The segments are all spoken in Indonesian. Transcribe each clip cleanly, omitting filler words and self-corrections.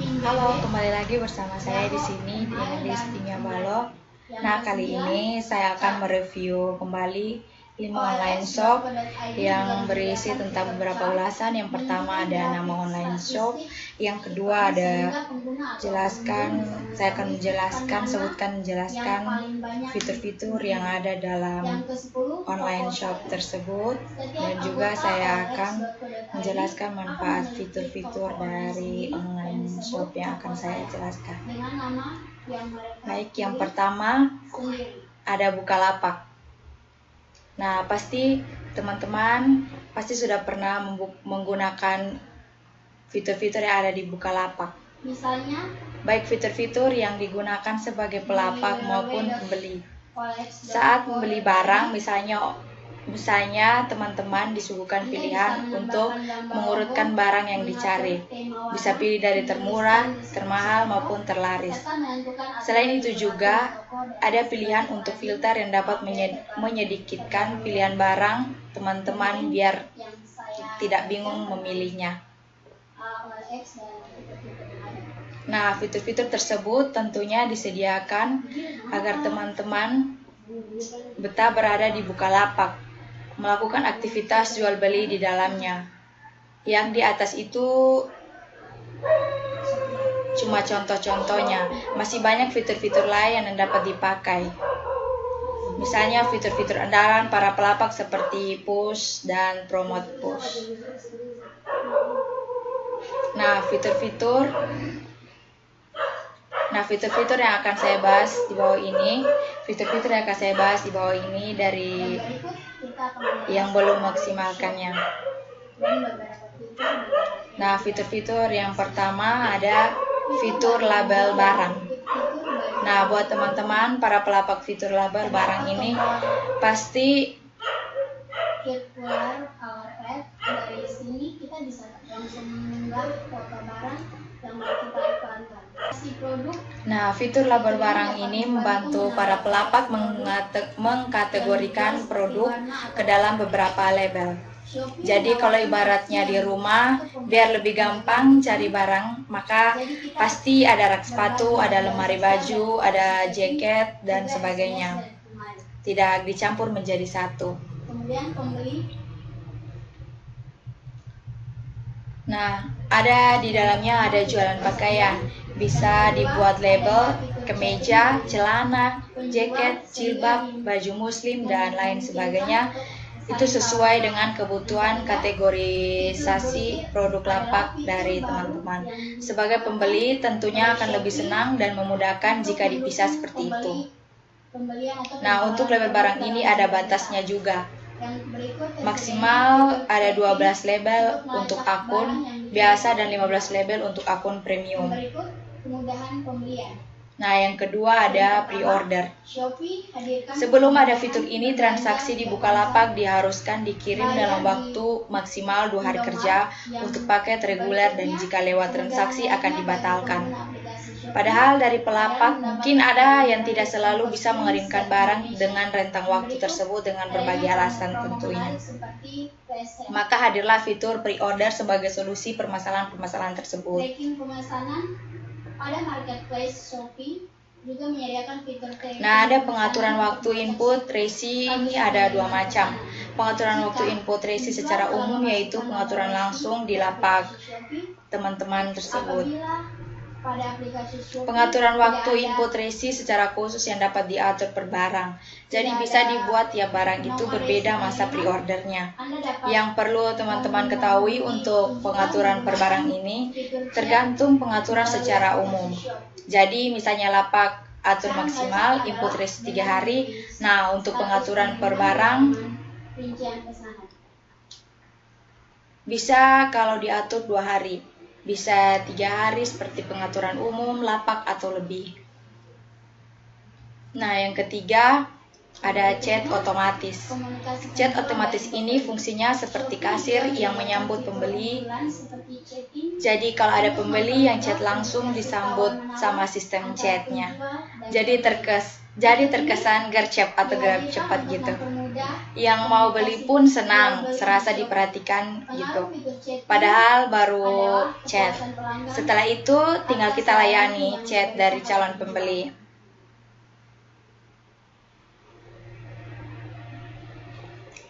Halo, kembali lagi bersama saya di sini di English Timia Balok. Nah, kali ini saya akan mereview kembali 5 online shop yang berisi tentang beberapa ulasan. Yang pertama ada nama online shop, yang kedua ada saya akan menjelaskan fitur-fitur yang ada dalam online shop tersebut, dan juga saya akan menjelaskan manfaat fitur-fitur dari online shop yang akan saya jelaskan. Baik, yang pertama ada Bukalapak. Nah, pasti teman-teman sudah pernah menggunakan fitur-fitur yang ada di Bukalapak. Misalnya, baik fitur-fitur yang digunakan sebagai pelapak maupun pembeli. Saat membeli barang, misalnya teman-teman disuguhkan pilihan untuk mengurutkan barang yang dicari. Bisa pilih dari termurah, termahal, maupun terlaris. Selain itu juga ada pilihan untuk filter yang dapat menyedikitkan pilihan barang teman-teman biar tidak bingung memilihnya. Nah, fitur-fitur tersebut tentunya disediakan agar teman-teman betah berada di Bukalapak, melakukan aktivitas jual beli di dalamnya. Yang di atas itu cuma contoh-contohnya, masih banyak fitur-fitur lain yang dapat dipakai. Misalnya fitur-fitur andalan para pelapak seperti push dan promote push. Nah, fitur-fitur yang akan saya bahas di bawah ini, dari yang belum maksimalkannya. Nah, fitur-fitur yang pertama ada fitur label barang. Nah, buat teman-teman para pelapak fitur label barang ini pasti dari sini kita bisa langsung mengunggah foto barang yang mau kita iklankan. Nah, fitur label barang ini membantu para pelapak mengkategorikan produk ke dalam beberapa label. Jadi kalau ibaratnya di rumah, biar lebih gampang cari barang, maka pasti ada rak sepatu, ada lemari baju, ada jaket, dan sebagainya. Tidak dicampur menjadi satu. Kemudian pembeli. Nah, di dalamnya ada jualan pakaian. Bisa dibuat label kemeja, celana, jaket, jilbab, baju muslim, dan lain sebagainya. Itu sesuai dengan kebutuhan kategorisasi produk lapak dari teman-teman. Sebagai pembeli tentunya akan lebih senang dan memudahkan jika dipisah seperti itu. Nah, untuk label barang ini ada batasnya juga. Maksimal ada 12 label untuk akun biasa dan 15 label untuk akun premium. Nah, yang kedua ada pre-order. Sebelum ada fitur ini, transaksi di Bukalapak diharuskan dikirim dalam waktu maksimal 2 hari kerja untuk paket reguler, dan jika lewat transaksi akan dibatalkan. Padahal dari pelapak mungkin ada yang tidak selalu bisa mengirimkan barang dengan rentang waktu tersebut dengan berbagai alasan tentunya. Maka hadirlah fitur pre-order sebagai solusi permasalahan-permasalahan tersebut. Pada marketplace Shopee juga menyediakan fitur Nah, ada pengaturan waktu input resi. Ini ada 2 macam. Pengaturan waktu input resi secara umum yaitu pengaturan langsung di lapak teman-teman tersebut. Pengaturan waktu input resi secara khusus yang dapat diatur per barang. Jadi bisa dibuat tiap barang itu berbeda masa pre-ordernya. Yang perlu teman-teman ketahui untuk pengaturan per barang ini tergantung pengaturan secara umum. Jadi misalnya lapak atur maksimal input resi 3 hari. Nah, untuk pengaturan per barang bisa kalau diatur 2 hari. Bisa 3 hari seperti pengaturan umum, lapak, atau lebih. Nah, yang ketiga ada chat otomatis. Chat otomatis ini fungsinya seperti kasir yang menyambut pembeli. Jadi kalau ada pembeli yang chat langsung disambut sama sistem chatnya. Jadi terkesan gercep atau gerap cepat gitu. Yang mau beli pun senang, serasa diperhatikan gitu. Padahal baru chat. Setelah itu tinggal kita layani chat dari calon pembeli.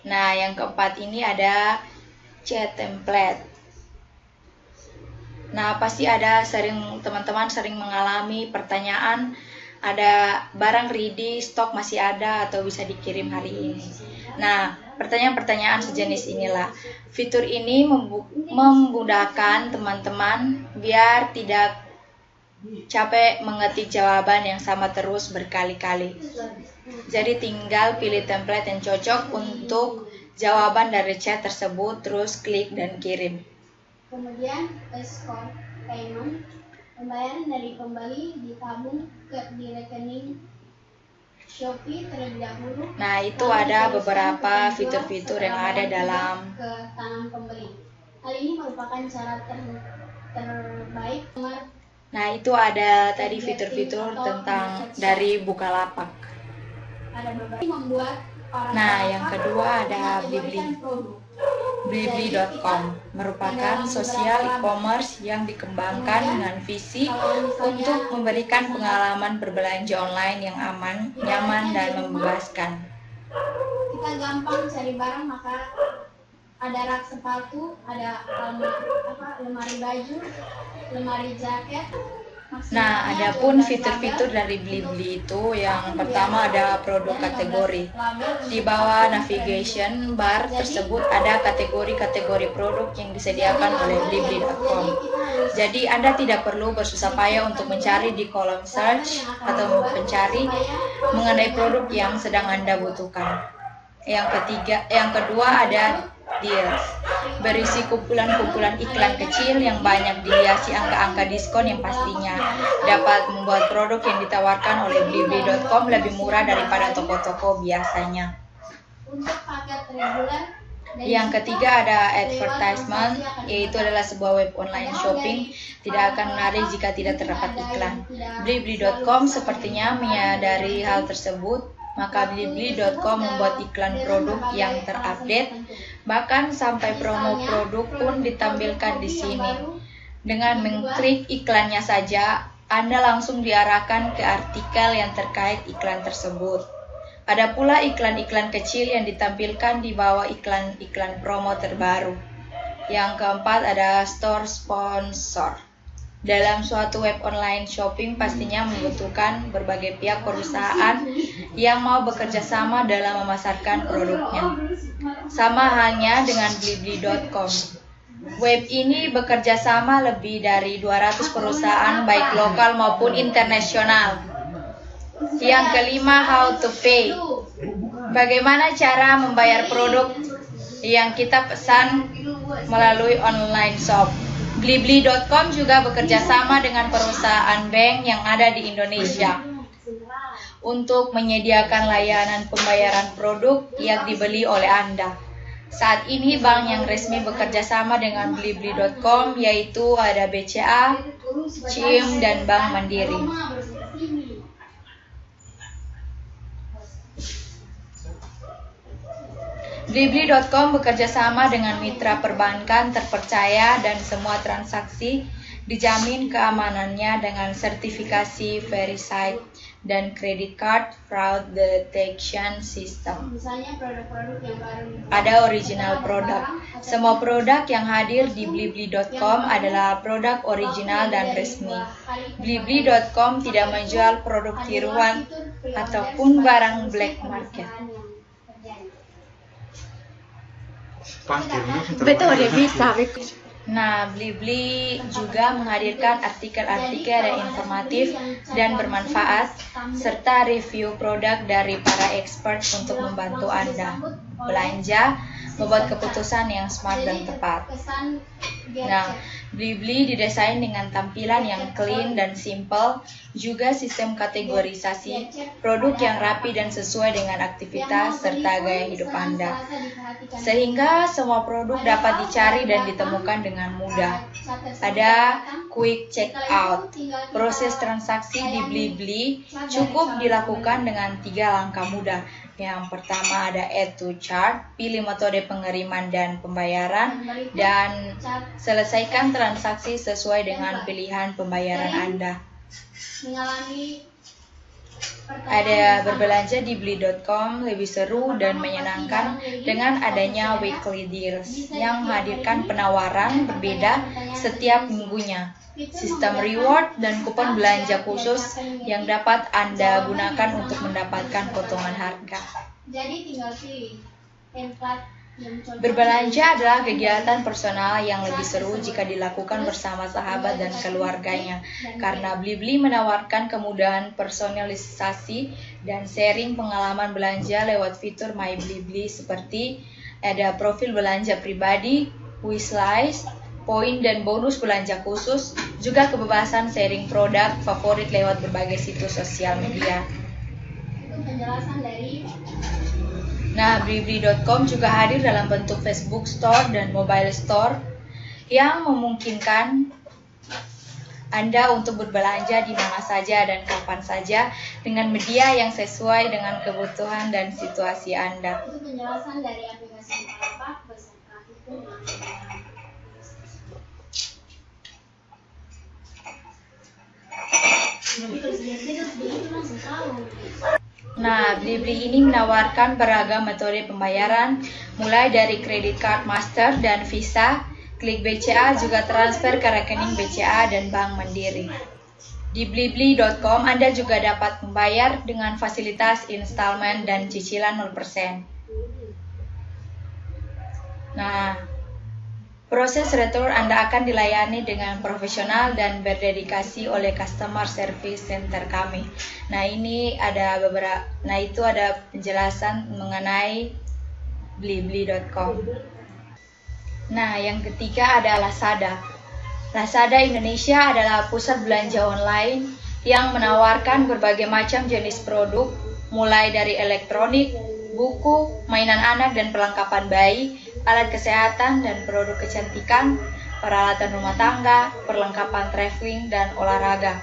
Nah, yang keempat ini ada chat template. Nah, pasti ada teman-teman sering mengalami pertanyaan, ada barang ready, stok masih ada atau bisa dikirim hari ini. Nah, pertanyaan-pertanyaan sejenis inilah. Fitur ini memudahkan teman-teman biar tidak capek mengetik jawaban yang sama terus berkali-kali. Jadi tinggal pilih template yang cocok untuk jawaban dari chat tersebut, terus klik dan kirim. Kemudian escort payment, pembayaran dari pembeli ditabung di rekening Shopee terlebih dahulu. Nah, itu ada beberapa fitur-fitur yang ada dalam ke tangan pembeli. Hal ini merupakan cara terbaik. Nah, itu ada tadi fitur-fitur tentang dari Bukalapak. Nah, yang kedua ada Blibli. Blibli.com merupakan sosial e-commerce yang dikembangkan dengan visi untuk memberikan pengalaman berbelanja online yang aman, nyaman, dan membebaskan. Kita gampang cari barang, maka ada rak sepatu, ada lemari baju, lemari jaket. Nah, ada pun fitur-fitur dari Blibli itu yang pertama ada produk kategori. Di bawah navigation bar tersebut ada kategori-kategori produk yang disediakan oleh Blibli.com. Jadi Anda tidak perlu bersusah payah untuk mencari di kolom search atau mencari mengenai produk yang sedang Anda butuhkan. Yang kedua ada deals, berisi kumpulan-kumpulan iklan kecil yang banyak dihiasi angka-angka diskon yang pastinya dapat membuat produk yang ditawarkan oleh Blibli.com lebih murah daripada toko-toko biasanya. Yang ketiga ada advertisement, yaitu adalah sebuah web online shopping, tidak akan menarik jika tidak terdapat iklan. Blibli.com sepertinya menyadari hal tersebut, maka Blibli.com membuat iklan produk yang terupdate, bahkan sampai promo produk pun ditampilkan di sini. Dengan mengklik iklannya saja, Anda langsung diarahkan ke artikel yang terkait iklan tersebut. Ada pula iklan-iklan kecil yang ditampilkan di bawah iklan-iklan promo terbaru. Yang keempat ada store sponsor. Dalam suatu web online shopping pastinya membutuhkan berbagai pihak perusahaan yang mau bekerja sama dalam memasarkan produknya. Sama halnya dengan Blibli.com. Web ini bekerja sama lebih dari 200 perusahaan baik lokal maupun internasional. Yang kelima, how to pay. Bagaimana cara membayar produk yang kita pesan melalui online shop. Blibli.com juga bekerja sama dengan perusahaan bank yang ada di Indonesia untuk menyediakan layanan pembayaran produk yang dibeli oleh Anda. Saat ini bank yang resmi bekerja sama dengan Blibli.com yaitu ada BCA, CIM, dan Bank Mandiri. Blibli.com bekerja sama dengan mitra perbankan terpercaya dan semua transaksi dijamin keamanannya dengan sertifikasi Verified dan Credit Card Fraud Detection System. Misalnya produk-produk yang baru. Ada original produk. Semua produk yang hadir di Blibli.com adalah produk original dan resmi. Blibli.com tidak menjual produk tiruan ataupun barang black market. Betul, dia bisa. Nah, Blibli juga menghadirkan artikel-artikel yang informatif dan bermanfaat, serta review produk dari para expert untuk membantu Anda belanja, membuat keputusan yang smart dan tepat. Nah, Blibli didesain dengan tampilan yang clean dan simple, juga sistem kategorisasi produk yang rapi dan sesuai dengan aktivitas serta gaya hidup Anda. Sehingga semua produk dapat dicari dan ditemukan dengan mudah. Ada quick checkout. Proses transaksi di Blibli cukup dilakukan dengan 3 langkah mudah. Yang pertama ada Add to Chart, pilih metode pengiriman dan pembayaran, dan selesaikan transaksi sesuai dengan pilihan pembayaran Anda. Ada berbelanja di beli.com lebih seru dan menyenangkan dengan adanya weekly deals yang menghadirkan penawaran berbeda setiap minggunya. Sistem reward dan kupon belanja khusus yang dapat Anda gunakan untuk mendapatkan potongan harga. Jadi tinggal pilih template yang cocok. Berbelanja adalah kegiatan personal yang lebih seru jika dilakukan bersama sahabat dan keluarganya, karena Blibli menawarkan kemudahan personalisasi dan sharing pengalaman belanja lewat fitur My Blibli seperti ada profil belanja pribadi, wishlist, poin dan bonus belanja khusus, juga kebebasan sharing produk favorit lewat berbagai situs sosial media. Itu penjelasan dari Nah, Blibli.com juga hadir dalam bentuk Facebook Store dan Mobile Store yang memungkinkan Anda untuk berbelanja di mana saja dan kapan saja dengan media yang sesuai dengan kebutuhan dan situasi Anda. itu penjelasan dari aplikasi Bukalapak beserta fitur yang ada. Jadi kalau sendiri itu langsung tahu. Nah, Blibli ini menawarkan beragam metode pembayaran, mulai dari kredit card Master dan Visa, klik BCA juga transfer ke rekening BCA dan Bank Mandiri. Di Blibli.com Anda juga dapat membayar dengan fasilitas installment dan cicilan 0%. Nah, proses retur Anda akan dilayani dengan profesional dan berdedikasi oleh customer service center kami. Nah, itu ada penjelasan mengenai blibli.com. Nah, yang ketiga ada Lazada. Lazada Indonesia adalah pusat belanja online yang menawarkan berbagai macam jenis produk, mulai dari elektronik, buku, mainan anak dan perlengkapan bayi, alat kesehatan dan produk kecantikan, peralatan rumah tangga, perlengkapan traveling, dan olahraga.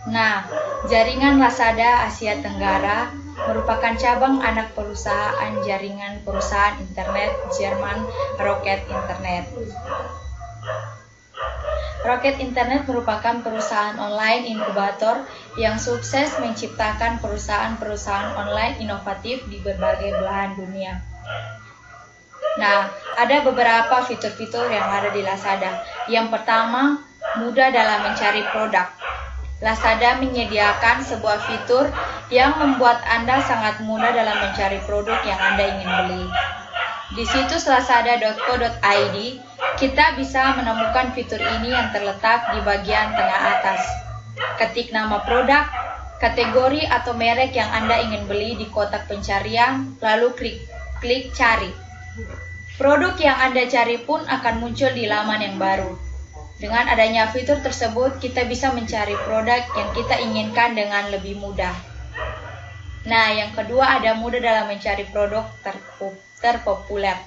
Nah, jaringan Lazada Asia Tenggara merupakan cabang anak perusahaan jaringan perusahaan internet Jerman Rocket Internet. Rocket Internet merupakan perusahaan online inkubator yang sukses menciptakan perusahaan-perusahaan online inovatif di berbagai belahan dunia. Nah, ada beberapa fitur-fitur yang ada di Lazada. Yang pertama, mudah dalam mencari produk. Lazada menyediakan sebuah fitur yang membuat Anda sangat mudah dalam mencari produk yang Anda ingin beli. Di situs lazada.co.id, kita bisa menemukan fitur ini yang terletak di bagian tengah atas. Ketik nama produk, kategori atau merek yang Anda ingin beli di kotak pencarian, lalu klik cari. Produk yang Anda cari pun akan muncul di laman yang baru. Dengan adanya fitur tersebut, kita bisa mencari produk yang kita inginkan dengan lebih mudah. Nah, yang kedua ada mudah dalam mencari produk terpopuler.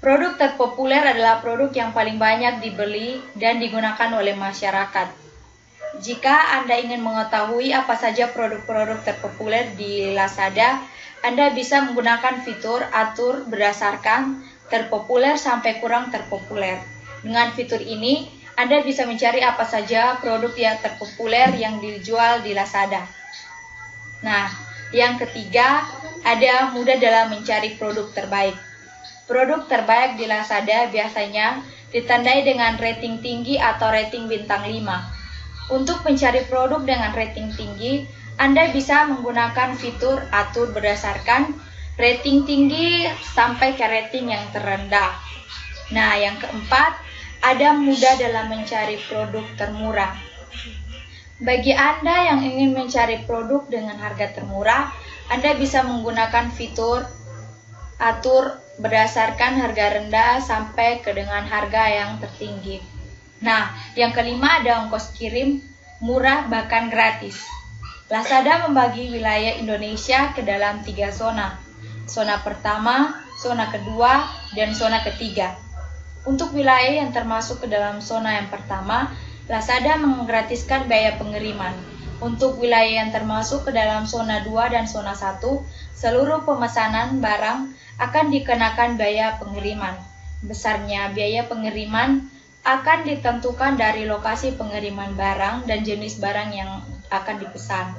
Produk terpopuler adalah produk yang paling banyak dibeli dan digunakan oleh masyarakat. Jika Anda ingin mengetahui apa saja produk-produk terpopuler di Lazada, Anda bisa menggunakan fitur atur berdasarkan terpopuler sampai kurang terpopuler. Dengan fitur ini, Anda bisa mencari apa saja produk yang terpopuler yang dijual di Lazada. Nah, yang ketiga, ada mudah dalam mencari produk terbaik. Produk terbaik di Lazada biasanya ditandai dengan rating tinggi atau rating bintang 5. Untuk mencari produk dengan rating tinggi, Anda bisa menggunakan fitur atur berdasarkan rating tinggi sampai ke rating yang terendah. Nah, yang keempat, ada mudah dalam mencari produk termurah. Bagi Anda yang ingin mencari produk dengan harga termurah, Anda bisa menggunakan fitur atur berdasarkan harga rendah sampai ke dengan harga yang tertinggi. Nah, yang kelima ada ongkos kirim murah bahkan gratis. Lazada membagi wilayah Indonesia ke dalam 3 zona. Zona pertama, zona kedua, dan zona ketiga. Untuk wilayah yang termasuk ke dalam zona yang pertama, Lazada menggratiskan biaya pengiriman. Untuk wilayah yang termasuk ke dalam zona 2 dan zona 1, seluruh pemesanan barang akan dikenakan biaya pengiriman. Besarnya biaya pengiriman akan ditentukan dari lokasi pengiriman barang dan jenis barang yang akan dipesan.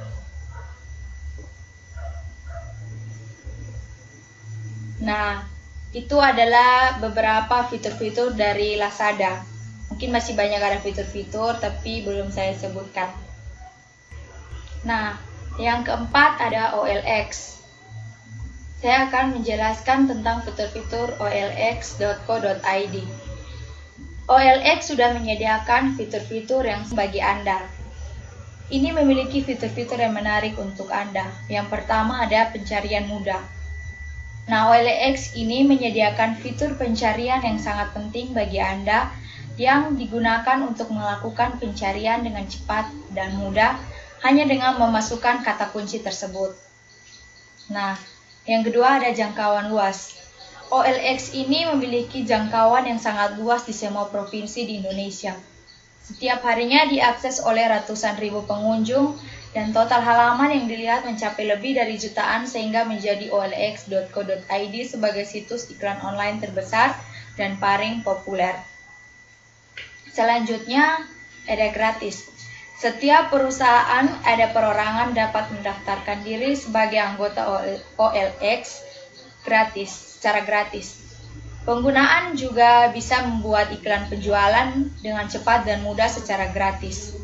Nah, itu adalah beberapa fitur-fitur dari Lazada. Mungkin masih banyak ada fitur-fitur, tapi belum saya sebutkan. Nah, yang keempat ada OLX. Saya akan menjelaskan tentang fitur-fitur olx.co.id. OLX sudah menyediakan fitur-fitur yang bagi Anda. Ini memiliki fitur-fitur yang menarik untuk Anda. Yang pertama ada pencarian mudah. Nah, OLX ini menyediakan fitur pencarian yang sangat penting bagi Anda yang digunakan untuk melakukan pencarian dengan cepat dan mudah hanya dengan memasukkan kata kunci tersebut. Nah, yang kedua ada jangkauan luas. OLX ini memiliki jangkauan yang sangat luas di semua provinsi di Indonesia. Setiap harinya diakses oleh ratusan ribu pengunjung dan total halaman yang dilihat mencapai lebih dari jutaan sehingga menjadi olx.co.id sebagai situs iklan online terbesar dan paling populer. Selanjutnya ada gratis. Setiap perusahaan ada perorangan dapat mendaftarkan diri sebagai anggota OLX secara gratis. Penggunaan juga bisa membuat iklan penjualan dengan cepat dan mudah secara gratis.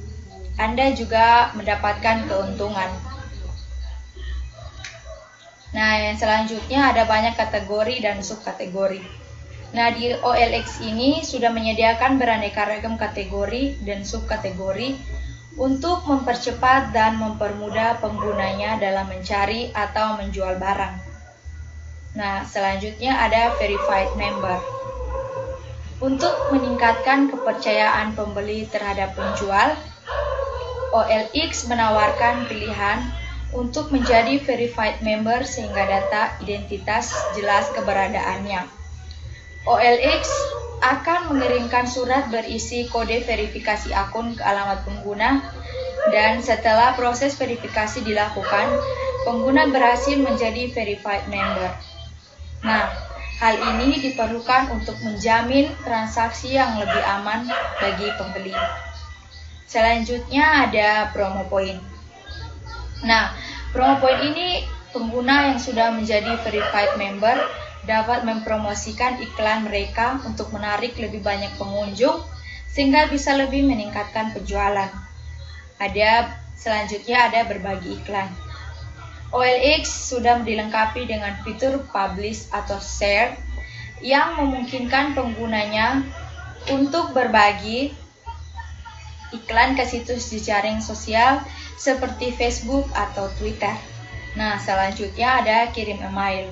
Anda juga mendapatkan keuntungan. Nah, yang selanjutnya ada banyak kategori dan subkategori. Nah, di OLX ini sudah menyediakan beraneka ragam kategori dan subkategori untuk mempercepat dan mempermudah penggunanya dalam mencari atau menjual barang. Nah, selanjutnya ada verified member. Untuk meningkatkan kepercayaan pembeli terhadap penjual, OLX menawarkan pilihan untuk menjadi verified member sehingga data identitas jelas keberadaannya. OLX akan mengirimkan surat berisi kode verifikasi akun ke alamat pengguna dan setelah proses verifikasi dilakukan, pengguna berhasil menjadi verified member. Nah, hal ini diperlukan untuk menjamin transaksi yang lebih aman bagi pembeli. Selanjutnya ada promo point. Nah, promo point ini pengguna yang sudah menjadi verified member dapat mempromosikan iklan mereka untuk menarik lebih banyak pengunjung sehingga bisa lebih meningkatkan penjualan. Selanjutnya ada berbagi iklan. OLX sudah dilengkapi dengan fitur publish atau share yang memungkinkan penggunanya untuk berbagi iklan ke situs jejaring sosial seperti Facebook atau Twitter. Nah, selanjutnya ada kirim email.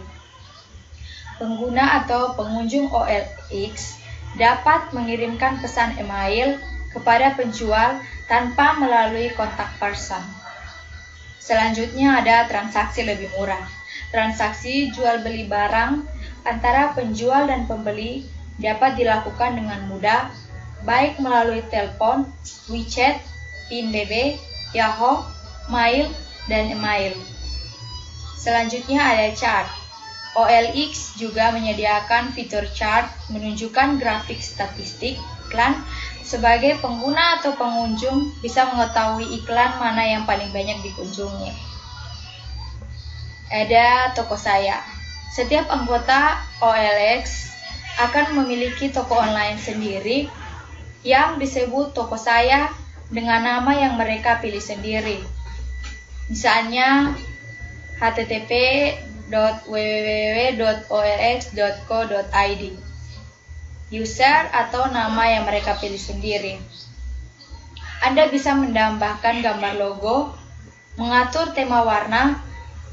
Pengguna atau pengunjung OLX dapat mengirimkan pesan email kepada penjual tanpa melalui kontak person. Selanjutnya ada transaksi lebih murah. Transaksi jual beli barang antara penjual dan pembeli dapat dilakukan dengan mudah, baik melalui telepon, WeChat, PinBB, Yahoo, Mail, dan email. Selanjutnya ada chart. OLX juga menyediakan fitur chart menunjukkan grafik statistik iklan sebagai pengguna atau pengunjung bisa mengetahui iklan mana yang paling banyak dikunjungi. Ada toko saya. Setiap anggota OLX akan memiliki toko online sendiri yang disebut toko saya dengan nama yang mereka pilih sendiri. Misalnya http://www.olx.co.id, user atau nama yang mereka pilih sendiri. Anda bisa menambahkan gambar logo, mengatur tema warna,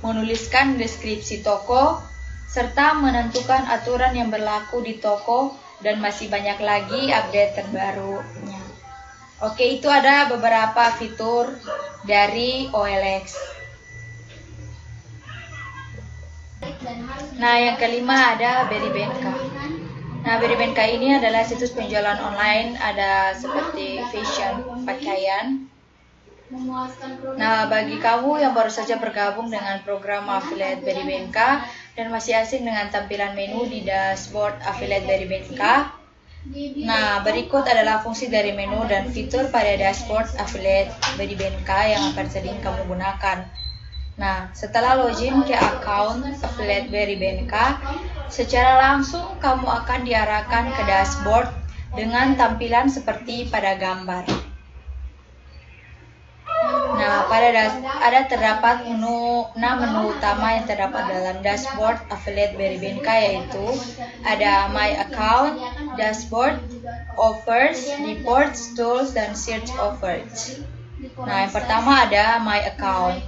menuliskan deskripsi toko, serta menentukan aturan yang berlaku di toko dan masih banyak lagi update terbarunya. Oke, itu ada beberapa fitur dari OLX. Nah, yang kelima ada Beribenka. Nah, Beribenka ini adalah situs penjualan online, ada seperti fashion, pakaian. memuaskan produk. Nah, bagi kamu yang baru saja bergabung dengan program Affiliate dari BNK dan masih asing dengan tampilan menu di dashboard Affiliate dari BNK, nah, berikut adalah fungsi dari menu dan fitur pada dashboard Affiliate dari BNK yang akan sering kamu gunakan. Nah, setelah login ke account Affiliate dari BNK, secara langsung kamu akan diarahkan ke dashboard dengan tampilan seperti pada gambar. Nah, ada terdapat 6 menu utama yang terdapat dalam dashboard Affiliate dari BNK, yaitu ada My Account, Dashboard, Offers, Reports, Tools, dan Search Offers. Nah, yang pertama ada My Account.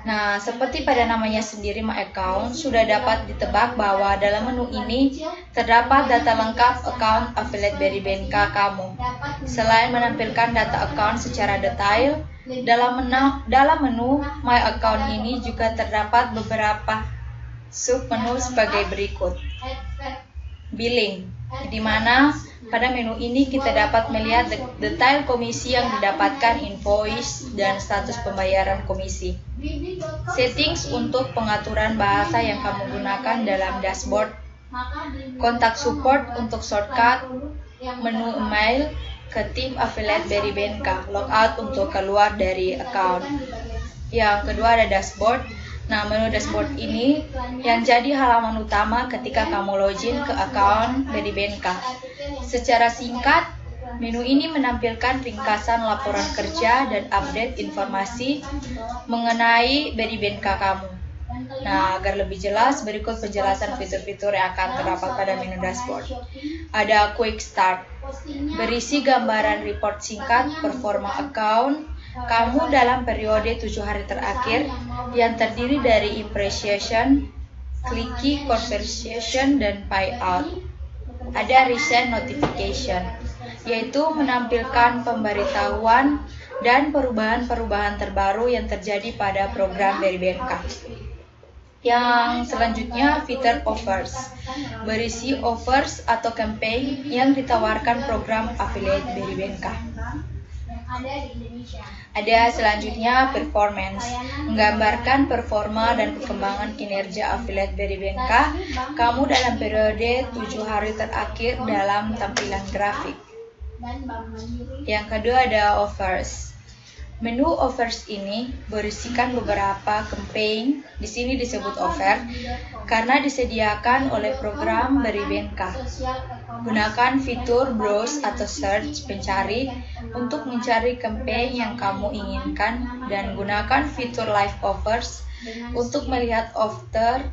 Nah, seperti pada namanya sendiri My Account, sudah dapat ditebak bahwa dalam menu ini terdapat data lengkap account Affiliate dari BNK kamu. Selain menampilkan data account secara detail, dalam menu My Account ini juga terdapat beberapa submenu sebagai berikut. Billing, di mana pada menu ini kita dapat melihat detail komisi yang didapatkan, invoice, dan status pembayaran komisi. Settings untuk pengaturan bahasa yang kamu gunakan dalam dashboard. Kontak support untuk shortcut, menu email ke tim Affiliate dari BNK, logout untuk keluar dari account. Yang kedua ada dashboard. Nah, menu dashboard ini yang jadi halaman utama ketika kamu login ke account dari BNK. Secara singkat, menu ini menampilkan ringkasan laporan kerja dan update informasi mengenai dari BNK kamu. Nah, agar lebih jelas, berikut penjelasan fitur-fitur yang akan terdapat pada menu dashboard. Ada Quick Start, berisi gambaran report singkat performa account kamu dalam periode 7 hari terakhir yang terdiri dari impression, clicky, conversation, dan payout. Ada recent notification, yaitu menampilkan pemberitahuan dan perubahan-perubahan terbaru yang terjadi pada program dari BNK. Yang selanjutnya, fitur offers, berisi offers atau campaign yang ditawarkan program affiliate dari BNK. Ada selanjutnya performance, menggambarkan performa dan perkembangan kinerja affiliate dari BNK kamu dalam periode 7 hari terakhir dalam tampilan grafik. Yang kedua ada offers. Menu offers ini berisikan beberapa campaign, di sini disebut offer, karena disediakan oleh program dari BNK. Gunakan fitur browse atau search pencari untuk mencari campaign yang kamu inginkan, dan gunakan fitur live offers untuk melihat offer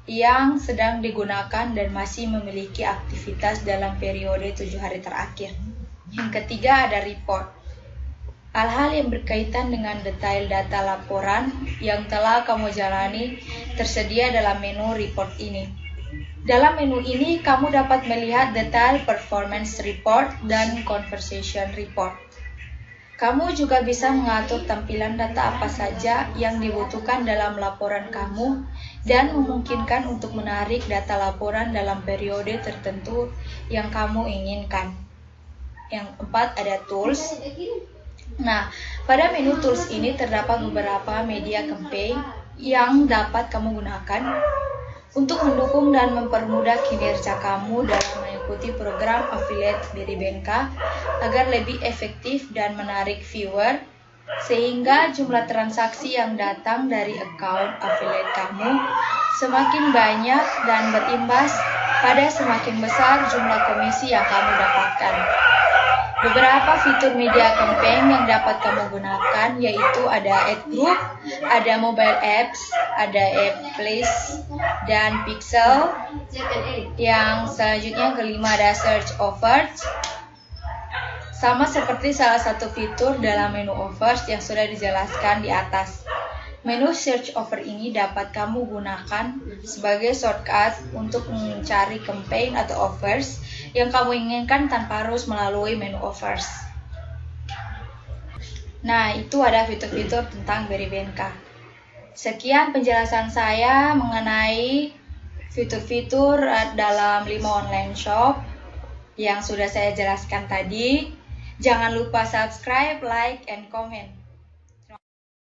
yang sedang digunakan dan masih memiliki aktivitas dalam periode 7 hari terakhir. Yang ketiga ada report. Hal-hal yang berkaitan dengan detail data laporan yang telah kamu jalani tersedia dalam menu report ini. Dalam menu ini, kamu dapat melihat detail performance report dan conversation report. Kamu juga bisa mengatur tampilan data apa saja yang dibutuhkan dalam laporan kamu dan memungkinkan untuk menarik data laporan dalam periode tertentu yang kamu inginkan. Yang keempat ada tools. Nah, pada menu tools ini terdapat beberapa media campaign yang dapat kamu gunakan untuk mendukung dan mempermudah kinerja kamu dalam mengikuti program affiliate dari BNK agar lebih efektif dan menarik viewer, sehingga jumlah transaksi yang datang dari account affiliate kamu semakin banyak dan berimbas pada semakin besar jumlah komisi yang kamu dapatkan. Beberapa fitur media campaign yang dapat kamu gunakan yaitu ada ad group, ada mobile apps, ada app list, dan pixel. Yang selanjutnya kelima ada search offers. Sama seperti salah satu fitur dalam menu offers yang sudah dijelaskan di atas. Menu search offer ini dapat kamu gunakan sebagai shortcut untuk mencari campaign atau offers yang kamu inginkan tanpa harus melalui menu offers. Nah, itu ada fitur-fitur tentang BRI BNK. Sekian penjelasan saya mengenai fitur-fitur dalam 5 online shop yang sudah saya jelaskan tadi. Jangan lupa subscribe, like, and comment.